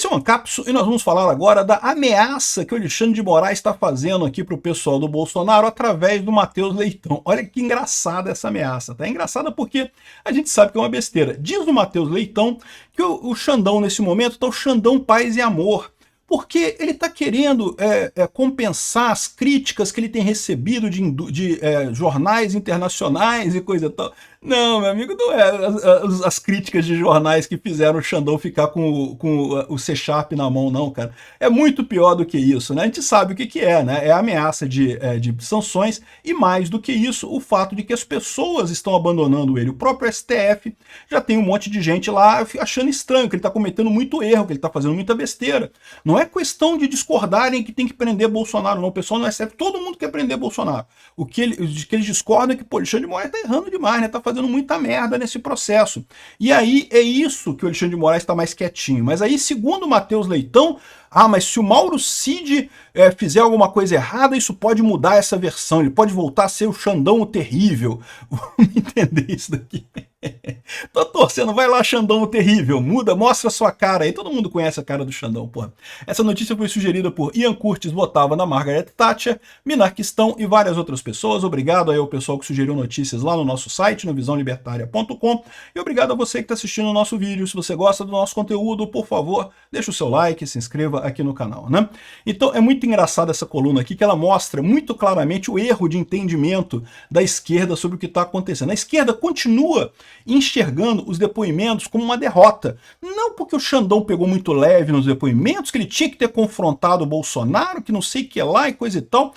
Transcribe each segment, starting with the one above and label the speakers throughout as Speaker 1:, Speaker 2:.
Speaker 1: Esse é o Ancapso e nós vamos falar agora da ameaça que o Alexandre de Moraes está fazendo aqui para o pessoal do Bolsonaro através do Matheus Leitão. Olha que engraçada essa ameaça, tá? É engraçada porque a gente sabe que é uma besteira. Diz o Matheus Leitão que o Xandão nesse momento está o Xandão Paz e Amor, porque ele está querendo compensar as críticas que ele tem recebido de jornais internacionais e coisa e tal. Não, meu amigo, não é as críticas de jornais que fizeram o Xandão ficar com o C# na mão, não, cara. É muito pior do que isso, né? A gente sabe o que é, né? É a ameaça de sanções e, mais do que isso, o fato de que as pessoas estão abandonando ele. O próprio STF já tem um monte de gente lá achando estranho, que ele está cometendo muito erro, que ele está fazendo muita besteira. Não é questão de discordarem que tem que prender Bolsonaro, não. O pessoal no STF, todo mundo quer prender Bolsonaro. O que eles discordam é que, pô, Alexandre de Moraes está errando demais, né? Tá fazendo muita merda nesse processo. E aí é isso que o Alexandre de Moraes está mais quietinho. Mas aí, segundo o Matheus Leitão, mas se o Mauro Cid fizer alguma coisa errada, isso pode mudar essa versão, ele pode voltar a ser o Xandão o Terrível. Vamos entender isso daqui. Tô torcendo, vai lá, Xandão o Terrível, muda, mostra a sua cara aí, todo mundo conhece a cara do Xandão, porra. Essa notícia foi sugerida por Ian Curtis, votava na Margaret Thatcher, Minarquistão e várias outras pessoas. Obrigado aí ao pessoal que sugeriu notícias lá no nosso site, no visãolibertaria.com, e obrigado a você que está assistindo o nosso vídeo. Se você gosta do nosso conteúdo, por favor, deixa o seu like, se inscreva aqui no canal, né? Então é muito engraçada essa coluna aqui, que ela mostra muito claramente o erro de entendimento da esquerda sobre o que está acontecendo. A esquerda continua enxergando os depoimentos como uma derrota. Não porque o Xandão pegou muito leve nos depoimentos, que ele tinha que ter confrontado o Bolsonaro, que não sei o que lá e coisa e tal.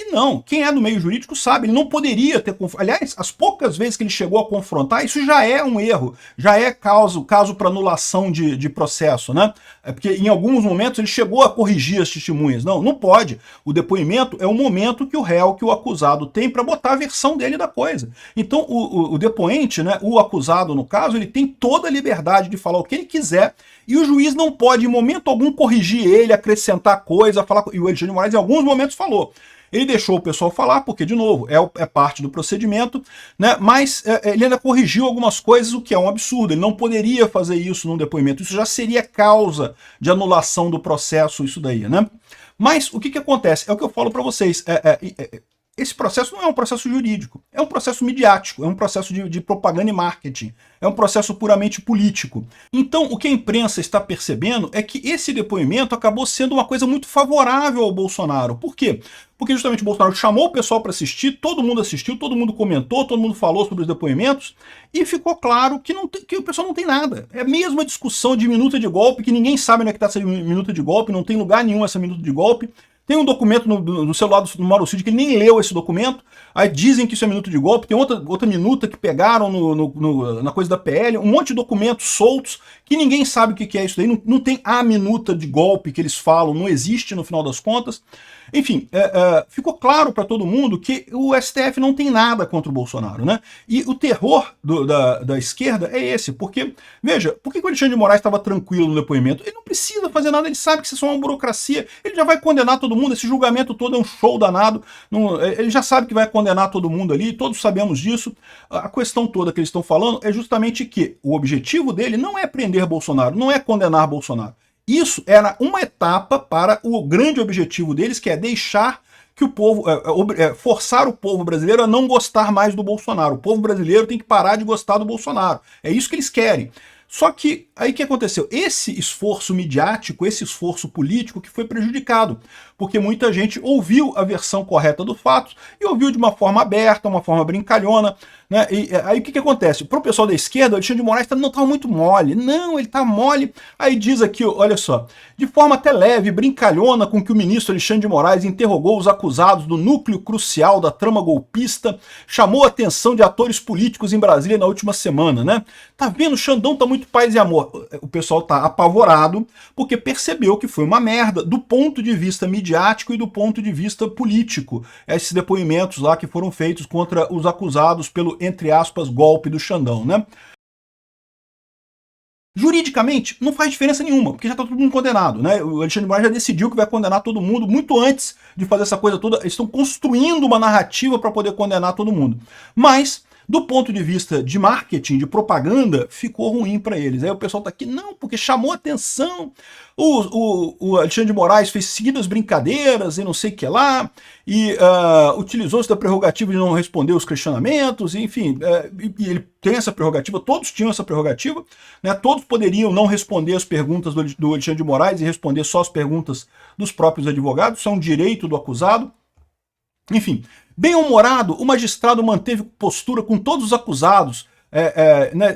Speaker 1: E não, quem é do meio jurídico sabe, ele não poderia ter... Aliás, as poucas vezes que ele chegou a confrontar, isso já é um erro, já é caso para anulação de processo, né? É porque em alguns momentos ele chegou a corrigir as testemunhas. Não, não pode. O depoimento é o momento que o réu, que o acusado tem para botar a versão dele da coisa. Então o depoente, né, o acusado no caso, ele tem toda a liberdade de falar o que ele quiser e o juiz não pode em momento algum corrigir ele, acrescentar coisa, falar... E o Alexandre de Moraes em alguns momentos falou. Ele deixou o pessoal falar, porque, de novo, é parte do procedimento, né? Mas ele ainda corrigiu algumas coisas, o que é um absurdo. Ele não poderia fazer isso num depoimento. Isso já seria causa de anulação do processo, isso daí, né? Mas o que acontece? É o que eu falo para vocês. Esse processo não é um processo jurídico, é um processo midiático, é um processo de propaganda e marketing, é um processo puramente político. Então, o que a imprensa está percebendo é que esse depoimento acabou sendo uma coisa muito favorável ao Bolsonaro. Por quê? Porque justamente o Bolsonaro chamou o pessoal para assistir, todo mundo assistiu, todo mundo comentou, todo mundo falou sobre os depoimentos, e ficou claro que o pessoal não tem nada. É a mesma discussão de minuta de golpe, que ninguém sabe onde é que está essa minuta de golpe, não tem lugar nenhum essa minuta de golpe. Tem um documento no celular do Mauro Cid que ele nem leu esse documento, aí dizem que isso é minuta de golpe, tem outra minuta que pegaram na coisa da PL, um monte de documentos soltos que ninguém sabe o que é isso daí, não tem a minuta de golpe que eles falam, não existe no final das contas. Enfim, ficou claro para todo mundo que o STF não tem nada contra o Bolsonaro, né? E o terror da esquerda é esse, porque, veja, por que o Alexandre de Moraes estava tranquilo no depoimento? Ele não precisa fazer nada, ele sabe que isso é só uma burocracia, ele já vai condenar todo mundo, esse julgamento todo é um show danado, ele já sabe que vai condenar todo mundo ali, todos sabemos disso. A questão toda que eles estão falando é justamente que o objetivo dele não é prender Bolsonaro, não é condenar Bolsonaro. Isso era uma etapa para o grande objetivo deles, que é deixar que o povo, forçar o povo brasileiro a não gostar mais do Bolsonaro. O povo brasileiro tem que parar de gostar do Bolsonaro. É isso que eles querem. Só que, aí o que aconteceu? Esse esforço midiático, esse esforço político que foi prejudicado, porque muita gente ouviu a versão correta dos fatos e ouviu de uma forma aberta, uma forma brincalhona, né? E aí o que acontece? Para o pessoal da esquerda, o Alexandre de Moraes não estava muito mole. Não, ele está mole. Aí diz aqui, olha só, de forma até leve, brincalhona, com que o ministro Alexandre de Moraes interrogou os acusados do núcleo crucial da trama golpista, chamou a atenção de atores políticos em Brasília na última semana, né? Tá vendo? O Xandão tá muito paz e amor. O pessoal tá apavorado porque percebeu que foi uma merda do ponto de vista midiático e do ponto de vista político. Esses depoimentos lá que foram feitos contra os acusados pelo, entre aspas, golpe do Xandão, né? Juridicamente, não faz diferença nenhuma, porque já está todo mundo condenado, né? O Alexandre de Moraes já decidiu que vai condenar todo mundo muito antes de fazer essa coisa toda. Eles estão construindo uma narrativa para poder condenar todo mundo. Mas Do ponto de vista de marketing, de propaganda, ficou ruim para eles. Aí o pessoal tá aqui, não, porque chamou atenção, o Alexandre de Moraes fez seguidas brincadeiras e não sei o que lá, e utilizou-se da prerrogativa de não responder os questionamentos, enfim, e ele tem essa prerrogativa, todos tinham essa prerrogativa, né, todos poderiam não responder as perguntas do Alexandre de Moraes e responder só as perguntas dos próprios advogados, isso é um direito do acusado. Enfim, bem-humorado, o magistrado manteve postura com todos os acusados, né,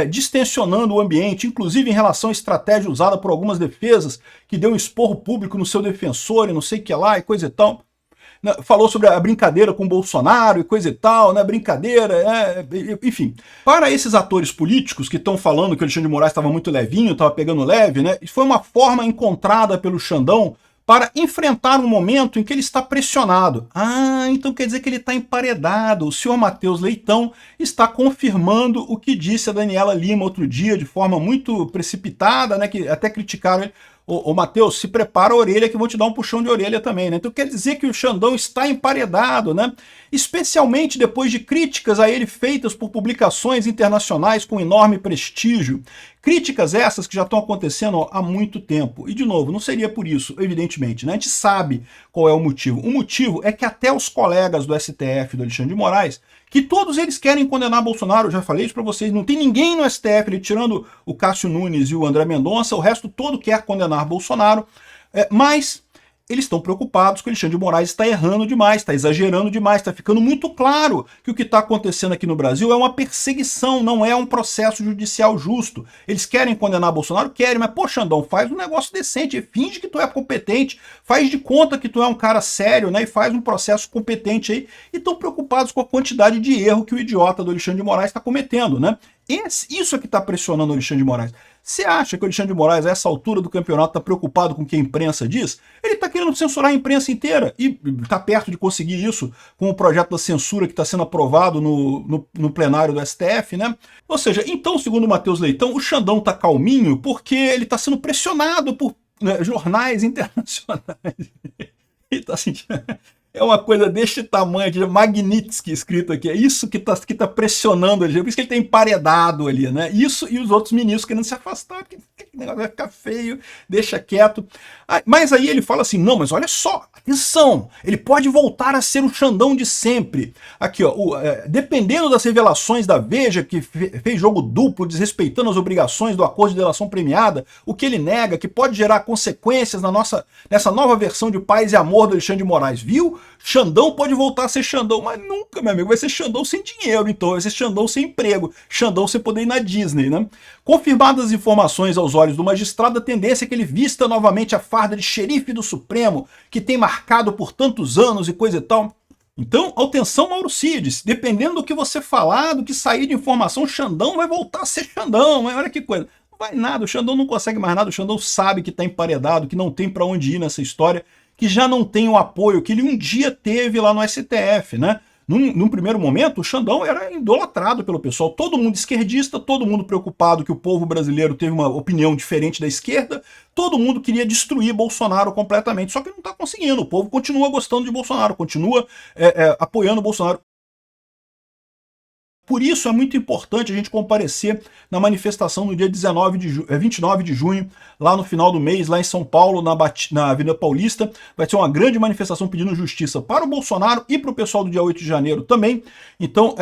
Speaker 1: distensionando o ambiente, inclusive em relação à estratégia usada por algumas defesas, que deu um esporro público no seu defensor e não sei o que lá e coisa e tal. Falou sobre a brincadeira com o Bolsonaro e coisa e tal, né? Brincadeira, enfim. Para esses atores políticos que estão falando que o Alexandre de Moraes estava muito levinho, estava pegando leve, né? Foi uma forma encontrada pelo Xandão para enfrentar um momento em que ele está pressionado. Ah, então quer dizer que ele está emparedado. O senhor Matheus Leitão está confirmando o que disse a Daniela Lima outro dia, de forma muito precipitada, né? Que até criticaram ele. Ô Matheus, se prepara a orelha que vão te dar um puxão de orelha também, né? Então quer dizer que o Xandão está emparedado, né? Especialmente depois de críticas a ele feitas por publicações internacionais com enorme prestígio. Críticas essas que já estão acontecendo há muito tempo. E, de novo, não seria por isso, evidentemente, né? A gente sabe qual é o motivo. O motivo é que até os colegas do STF, do Alexandre de Moraes, que todos eles querem condenar Bolsonaro, eu já falei isso para vocês, não tem ninguém no STF, ele, tirando o Cássio Nunes e o André Mendonça, o resto todo quer condenar Bolsonaro, mas eles estão preocupados que o Alexandre de Moraes está errando demais, está exagerando demais, está ficando muito claro que o que está acontecendo aqui no Brasil é uma perseguição, não é um processo judicial justo. Eles querem condenar Bolsonaro? Querem, mas pô, Xandão, faz um negócio decente, finge que tu é competente, faz de conta que tu é um cara sério, né, e faz um processo competente aí, e estão preocupados com a quantidade de erro que o idiota do Alexandre de Moraes está cometendo, né? Isso é que está pressionando o Alexandre de Moraes. Você acha que o Alexandre de Moraes, a essa altura do campeonato, está preocupado com o que a imprensa diz? Ele está querendo censurar a imprensa inteira e está perto de conseguir isso com o projeto da censura que está sendo aprovado no plenário do STF, né? Ou seja, então, segundo o Matheus Leitão, o Xandão está calminho porque ele está sendo pressionado por jornais internacionais. Ele está sentindo... É uma coisa deste tamanho, de Magnitsky escrito aqui. É isso que tá pressionando ele. Por isso que ele tá emparedado ali, né? Isso e os outros ministros querendo se afastar, porque o negócio vai ficar feio, deixa quieto. Mas aí ele fala assim, não, mas olha só, atenção, ele pode voltar a ser o Xandão de sempre. Aqui, ó, dependendo das revelações da Veja, que fez jogo duplo, desrespeitando as obrigações do acordo de delação premiada, o que ele nega, que pode gerar consequências nessa nova versão de Paz e Amor do Alexandre de Moraes, viu? Xandão pode voltar a ser Xandão, mas nunca, meu amigo, vai ser Xandão sem dinheiro, então vai ser Xandão sem emprego, Xandão sem poder ir na Disney, né? Confirmadas as informações aos olhos do magistrado, a tendência é que ele vista novamente a farda de xerife do Supremo, que tem marcado por tantos anos e coisa e tal. Então, atenção, Mauro Cid, dependendo do que você falar, do que sair de informação, Xandão vai voltar a ser Xandão, olha que coisa. Não vai nada, o Xandão não consegue mais nada, o Xandão sabe que está emparedado, que não tem para onde ir nessa história, que já não tem o apoio que ele um dia teve lá no STF, né? Num primeiro momento, o Xandão era idolatrado pelo pessoal, todo mundo esquerdista, todo mundo preocupado que o povo brasileiro teve uma opinião diferente da esquerda, todo mundo queria destruir Bolsonaro completamente, só que não está conseguindo, o povo continua gostando de Bolsonaro, continua apoiando Bolsonaro. Por isso é muito importante a gente comparecer na manifestação no dia 29 de junho, lá no final do mês, lá em São Paulo, na Avenida Paulista. Vai ser uma grande manifestação pedindo justiça para o Bolsonaro e para o pessoal do dia 8 de janeiro também. Então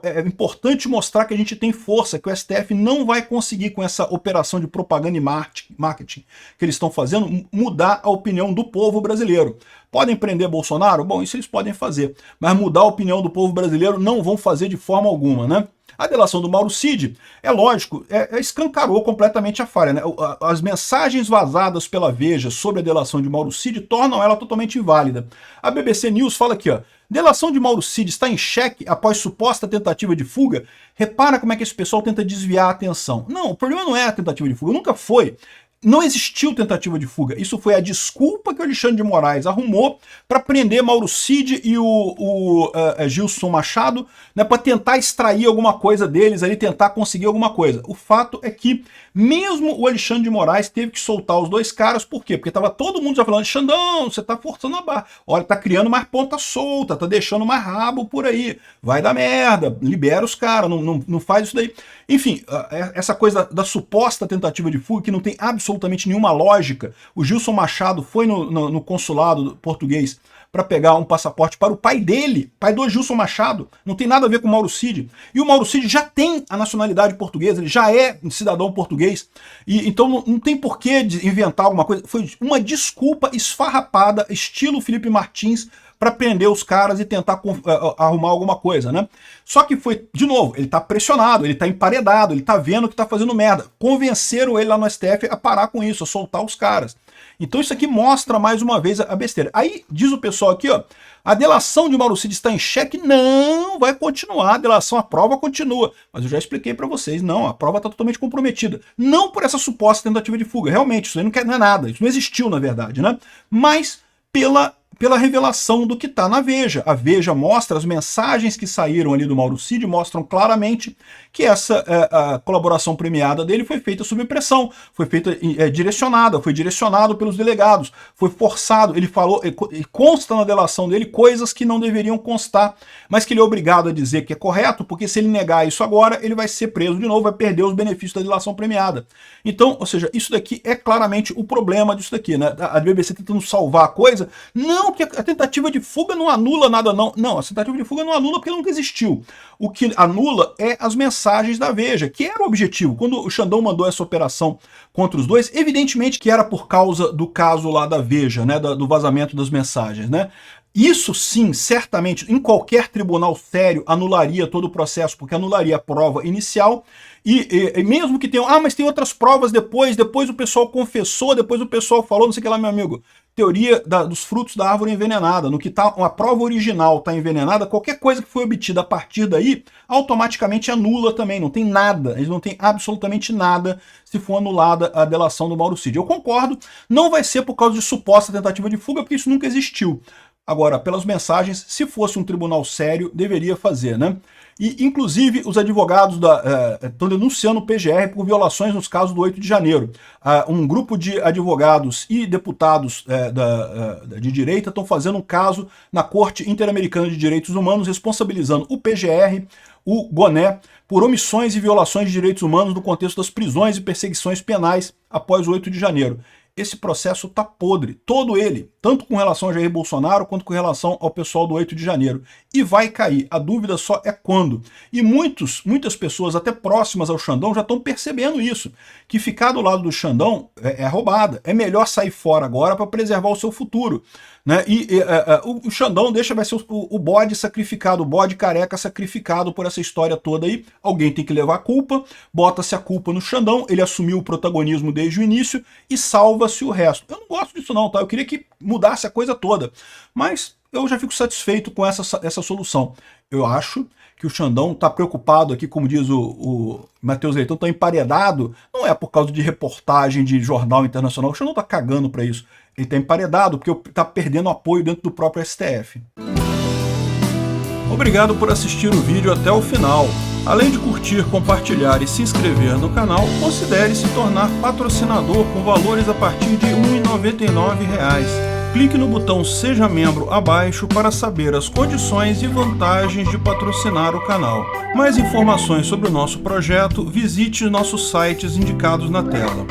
Speaker 1: é importante mostrar que a gente tem força, que o STF não vai conseguir, com essa operação de propaganda e marketing que eles estão fazendo, mudar a opinião do povo brasileiro. Podem prender Bolsonaro? Bom, isso eles podem fazer. Mas mudar a opinião do povo brasileiro não vão fazer de forma alguma, né? A delação do Mauro Cid, é lógico, escancarou completamente a falha, né? As mensagens vazadas pela Veja sobre a delação de Mauro Cid tornam ela totalmente inválida. A BBC News fala aqui, ó, delação de Mauro Cid está em xeque após suposta tentativa de fuga. Repara como é que esse pessoal tenta desviar a atenção. Não, o problema não é a tentativa de fuga, nunca foi. Não existiu tentativa de fuga. Isso foi a desculpa que o Alexandre de Moraes arrumou para prender Mauro Cid e o Gilson Machado, né, para tentar extrair alguma coisa deles, ali, tentar conseguir alguma coisa. O fato é que mesmo o Alexandre de Moraes teve que soltar os dois caras. Por quê? Porque estava todo mundo já falando: Xandão, você está forçando a barra. Olha, tá criando mais ponta solta, tá deixando mais rabo por aí. Vai dar merda, libera os caras, não faz isso daí. Enfim, essa coisa da suposta tentativa de fuga, que não tem absolutamente nenhuma lógica. O Gilson Machado foi no consulado português para pegar um passaporte para o pai dele, pai do Gilson Machado, não tem nada a ver com o Mauro Cid. E o Mauro Cid já tem a nacionalidade portuguesa, ele já é um cidadão português, e então não tem por que inventar alguma coisa. Foi uma desculpa esfarrapada, estilo Felipe Martins, para prender os caras e tentar arrumar alguma coisa, né? Só que foi, de novo, ele tá pressionado, ele tá emparedado, ele tá vendo que tá fazendo merda. Convenceram ele lá no STF a parar com isso, a soltar os caras. Então isso aqui mostra mais uma vez a besteira. Aí diz o pessoal aqui, ó, a delação de Mauro Cid está em xeque? Não, vai continuar, a delação, a prova continua. Mas eu já expliquei para vocês, não, a prova está totalmente comprometida. Não por essa suposta tentativa de fuga, realmente, isso aí não é nada, isso não existiu na verdade, né? Mas pela revelação do que está na Veja. A Veja mostra, as mensagens que saíram ali do Mauro Cid mostram claramente que essa a colaboração premiada dele foi feita sob pressão, foi feita direcionada, foi direcionado pelos delegados, foi forçado, ele falou, consta na delação dele coisas que não deveriam constar, mas que ele é obrigado a dizer que é correto, porque se ele negar isso agora, ele vai ser preso de novo, vai perder os benefícios da delação premiada. Então, ou seja, isso daqui é claramente o problema disso daqui, né? A BBC tentando salvar a coisa, não que a tentativa de fuga não anula nada, não. Não, a tentativa de fuga não anula porque ela nunca existiu. O que anula é as mensagens da Veja, que era o objetivo. Quando o Xandão mandou essa operação contra os dois, evidentemente que era por causa do caso lá da Veja, né, do vazamento das mensagens, né? Isso sim, certamente, em qualquer tribunal sério, anularia todo o processo, porque anularia a prova inicial, e mesmo que tenham, mas tem outras provas depois o pessoal confessou, depois o pessoal falou, não sei o que lá, meu amigo. Teoria dos frutos da árvore envenenada. No que tá, uma prova original está envenenada, qualquer coisa que foi obtida a partir daí, automaticamente anula também, não tem nada, eles não têm absolutamente nada se for anulada a delação do Mauro Cid. Eu concordo, não vai ser por causa de suposta tentativa de fuga, porque isso nunca existiu. Agora, pelas mensagens, se fosse um tribunal sério, deveria fazer, né? E, inclusive, os advogados estão denunciando o PGR por violações nos casos do 8 de janeiro. Um grupo de advogados e deputados de direita estão fazendo um caso na Corte Interamericana de Direitos Humanos, responsabilizando o PGR, o Goné, por omissões e violações de direitos humanos no contexto das prisões e perseguições penais após o 8 de janeiro. Esse processo tá podre, todo ele, tanto com relação a Jair Bolsonaro quanto com relação ao pessoal do 8 de janeiro. E vai cair, a dúvida só é quando. E muitas pessoas, até próximas ao Xandão, já estão percebendo isso, que ficar do lado do Xandão é roubada, é melhor sair fora agora para preservar o seu futuro. Né? O Xandão vai ser o bode sacrificado, o bode careca sacrificado por essa história toda aí. Alguém tem que levar a culpa, bota-se a culpa no Xandão, ele assumiu o protagonismo desde o início e salva-se o resto. Eu não gosto disso não, tá? Eu queria que mudasse a coisa toda, mas eu já fico satisfeito com essa solução. Eu acho que o Xandão está preocupado aqui, como diz o Matheus Leitão, está emparedado, não é por causa de reportagem de jornal internacional, o Xandão está cagando para isso. Ele está emparedado porque está perdendo apoio dentro do próprio STF. Obrigado por assistir o vídeo até o final. Além de curtir, compartilhar e se inscrever no canal, considere se tornar patrocinador com valores a partir de R$ 1,99. Clique no botão Seja Membro abaixo para saber as condições e vantagens de patrocinar o canal. Mais informações sobre o nosso projeto, visite nossos sites indicados na tela.